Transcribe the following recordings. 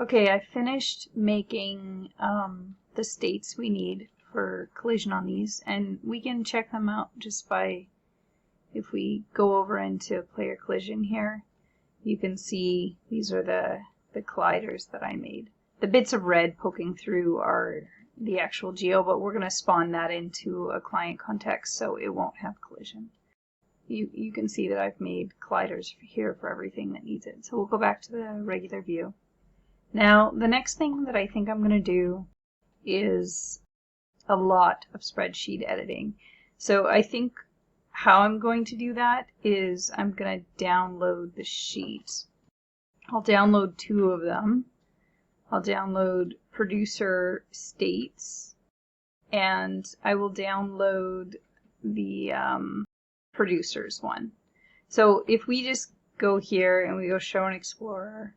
Okay, I finished making the states we need for collision on these, and we can check them out just by, if we go over into player collision here, you can see these are the colliders that I made. The bits of red poking through are the actual geo, but we're going to spawn that into a client context so it won't have collision. You can see that I've made colliders here for everything that needs it. So we'll go back to the regular view. Now, the next thing that I think I'm going to do is a lot of spreadsheet editing. So I think how I'm going to do that is I'm going to download the sheet. I'll download 2 of them. I'll download producer states, and I will download the producers one. So if we just go here and we go show and explorer,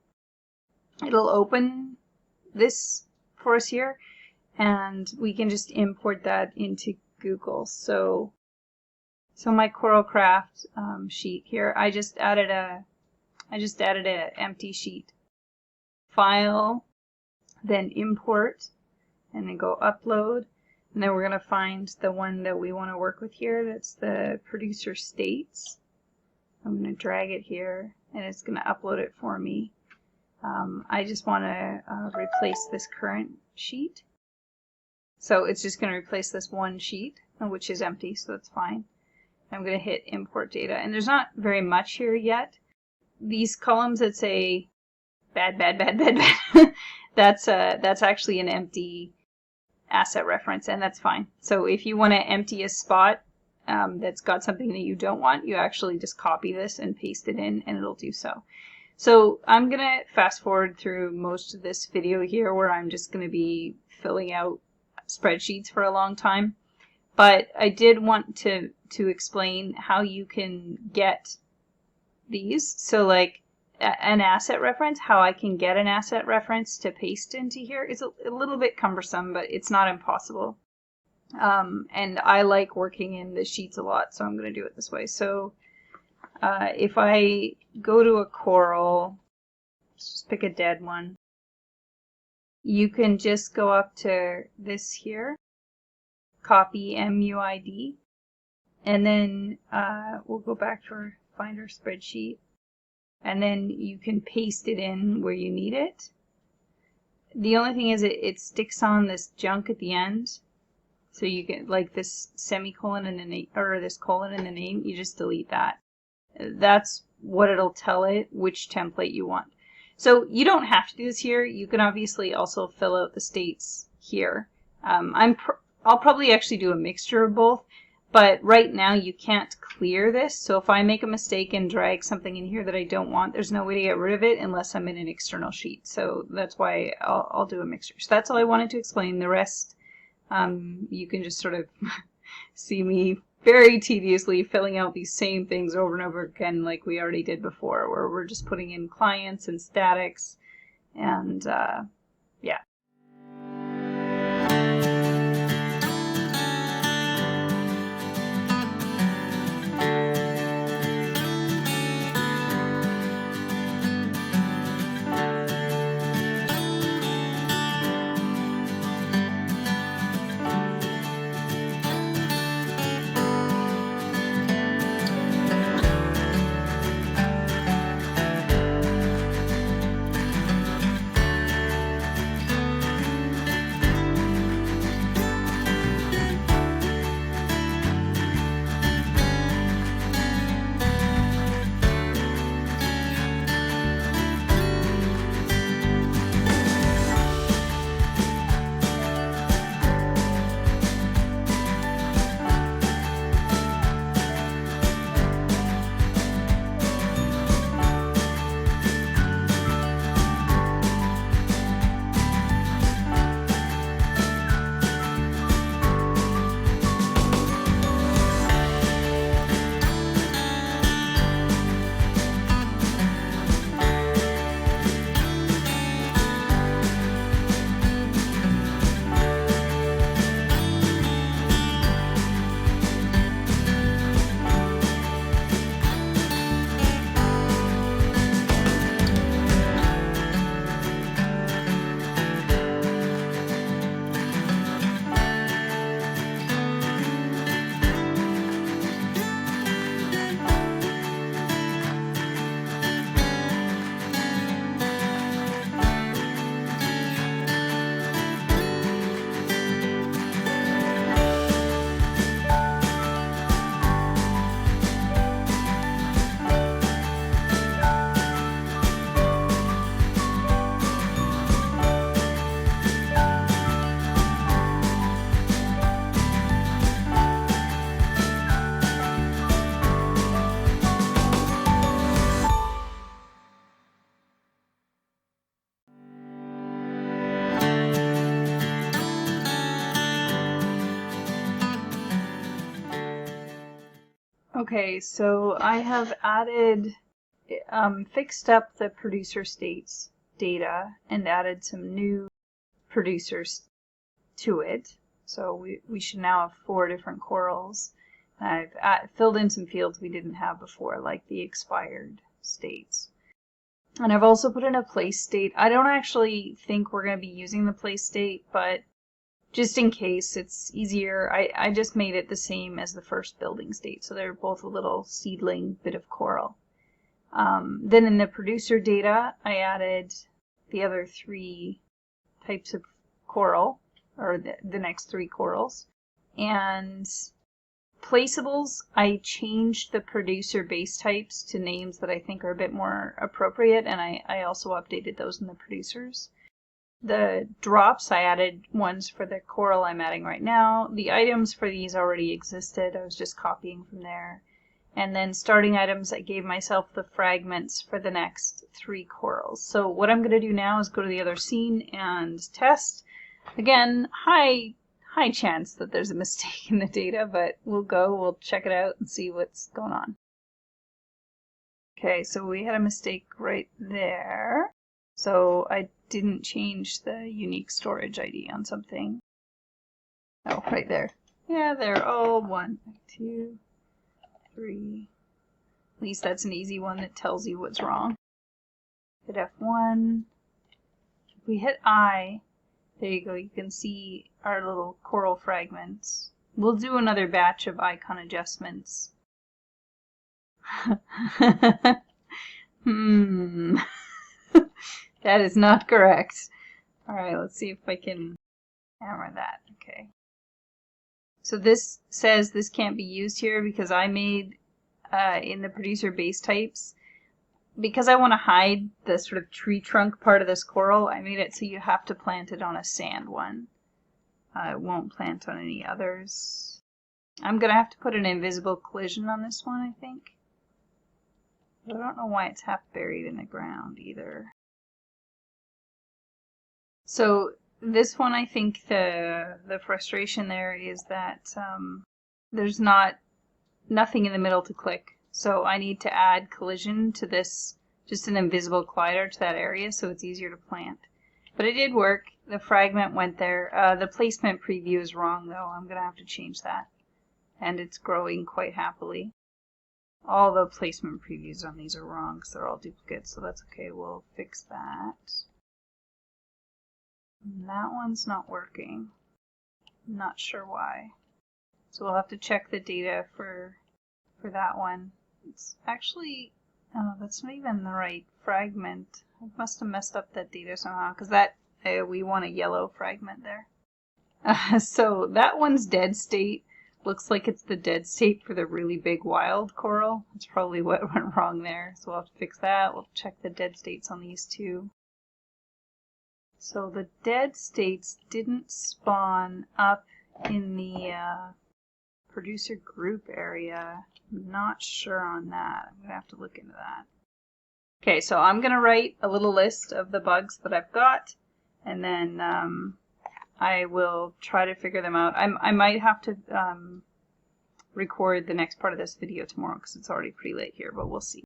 it'll open this for us here, and we can just import that into Google. So my CoralCraft sheet here, I just added a empty sheet. File, then import, and then go upload, and then we're going to find the one that we want to work with here. That's the producer states. I'm going to drag it here, and it's going to upload it for me. I just want to replace this current sheet. So it's just going to replace this one sheet, which is empty, so that's fine. I'm going to hit import data, and there's not very much here yet. These columns that say bad, bad, bad, bad, bad, that's actually an empty asset reference, and that's fine. So if you want to empty a spot that's got something that you don't want, you actually just copy this and paste it in, and it'll do so. So I'm going to fast forward through most of this video here where I'm just going to be filling out spreadsheets for a long time. But I did want to explain how you can get these. So like an asset reference, how I can get an asset reference to paste into here is a little bit cumbersome, but it's not impossible. And I like working in the sheets a lot, so I'm going to do it this way. So if I go to a coral, let's just pick a dead one, you can just go up to this here, copy MUID, and then we'll go back to find our spreadsheet, and then you can paste it in where you need it. The only thing is it sticks on this junk at the end, so you can, like this semicolon in the name, or this colon in the name, you just delete that. That's what it'll tell it which template you want. So you don't have to do this here. You can obviously also fill out the states here. I'll probably actually do a mixture of both, but right now you can't clear this. So if I make a mistake and drag something in here that I don't want, there's no way to get rid of it unless I'm in an external sheet. So that's why I'll do a mixture. So that's all I wanted to explain. The rest, you can just sort of see me very tediously filling out these same things over and over again like we already did before, where we're just putting in clients and statics, and yeah. Okay, so I have added, fixed up the producer states data and added some new producers to it. So we should now have 4 different corals. I've filled in some fields we didn't have before, like the expired states. And I've also put in a place state. I don't actually think we're going to be using the place state, but just in case it's easier, I just made it the same as the first building state. So they're both a little seedling bit of coral. Then in the producer data, I added the other 3 types of coral, or the next 3 corals. And placeables, I changed the producer base types to names that I think are a bit more appropriate, and I also updated those in the producers. The drops, I added ones for the coral I'm adding right now. The items for these already existed. I was just copying from there. And then starting items, I gave myself the fragments for the next 3 corals. So what I'm going to do now is go to the other scene and test. Again, high chance that there's a mistake in the data, but we'll check it out and see what's going on. Okay, so we had a mistake right there. So I didn't change the unique storage ID on something. Oh, right there. Yeah, they're all 1, 2, 3. At least that's an easy one that tells you what's wrong. Hit F1. If we hit I, there you go, you can see our little coral fragments. We'll do another batch of icon adjustments. That is not correct. Alright, let's see if I can hammer that. Okay. So this says this can't be used here because I made, in the producer base types, because I want to hide the sort of tree trunk part of this coral, I made it so you have to plant it on a sand one. It won't plant on any others. I'm going to have to put an invisible collision on this one, I think. I don't know why it's half buried in the ground either. So this one, I think the frustration there is that there's nothing in the middle to click. So I need to add collision to this, just an invisible collider to that area so it's easier to plant. But it did work. The fragment went there. The placement preview is wrong though. I'm going to have to change that. And it's growing quite happily. All the placement previews on these are wrong because they're all duplicates, so that's okay. We'll fix that. And that one's not working. I'm not sure why. So we'll have to check the data for that one. It's actually, oh, that's not even the right fragment. I must have messed up that data somehow because that we want a yellow fragment there. So that one's dead state. Looks like it's the dead state for the really big wild coral. That's probably what went wrong there. So we'll have to fix that. We'll check the dead states on these 2. So the dead states didn't spawn up in the producer group area. I'm not sure on that. I'm going to have to look into that. Okay, so I'm going to write a little list of the bugs that I've got, and then I will try to figure them out. I might have to record the next part of this video tomorrow because it's already pretty late here, but we'll see.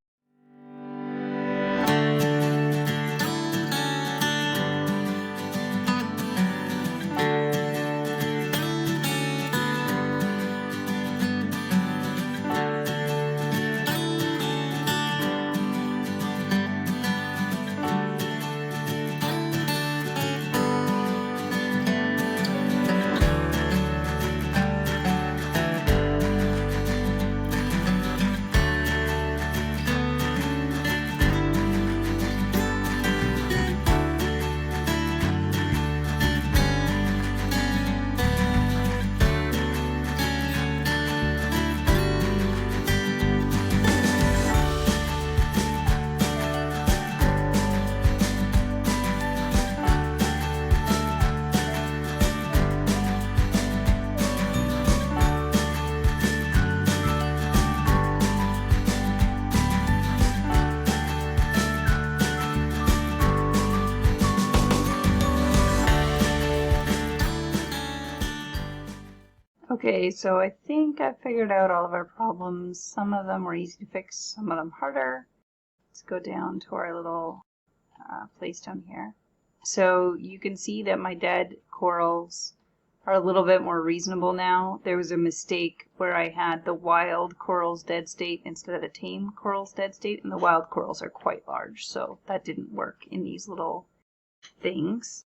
Okay, so I think I figured out all of our problems. Some of them were easy to fix, some of them harder. Let's go down to our little place down here. So you can see that my dead corals are a little bit more reasonable now. There was a mistake where I had the wild corals dead state instead of the tame corals dead state, and the wild corals are quite large, so that didn't work in these little things.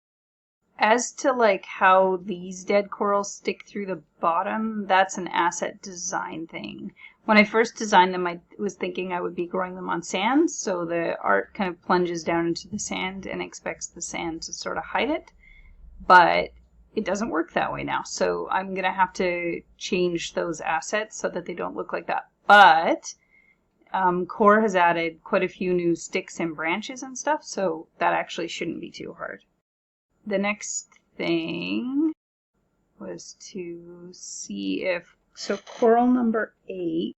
As to like how these dead corals stick through the bottom, that's an asset design thing. When I first designed them, I was thinking I would be growing them on sand, so the art kind of plunges down into the sand and expects the sand to sort of hide it. But it doesn't work that way now, so I'm going to have to change those assets so that they don't look like that. But Core has added quite a few new sticks and branches and stuff, so that actually shouldn't be too hard. The next thing was to see if, so coral number 8.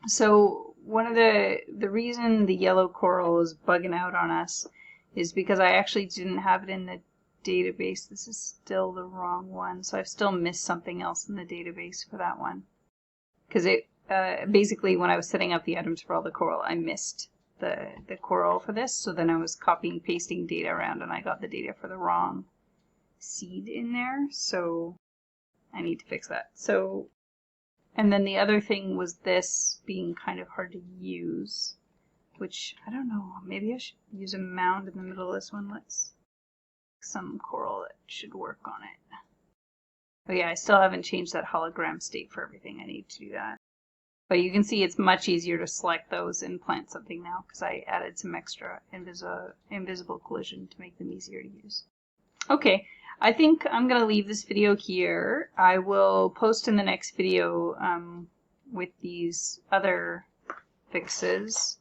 So one of the reason the yellow coral is bugging out on us is because I actually didn't have it in the database. This is still the wrong one, so I've still missed something else in the database for that one. Because it basically, when I was setting up the items for all the coral, I missed the coral for this, so then I was copying pasting data around and I got the data for the wrong seed in there, so I need to fix that. So, and then the other thing was this being kind of hard to use, which I don't know, maybe I should use a mound in the middle of this one. Let's some coral that should work on it. Oh yeah, I still haven't changed that hologram state for everything. I need to do that. But you can see it's much easier to select those and plant something now because I added some extra invisible collision to make them easier to use. Okay, I think I'm going to leave this video here. I will post in the next video with these other fixes.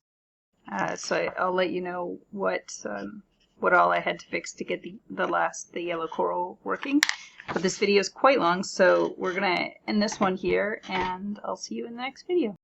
So I'll let you know what all I had to fix to get the yellow coral working. But this video is quite long, so we're going to end this one here, and I'll see you in the next video.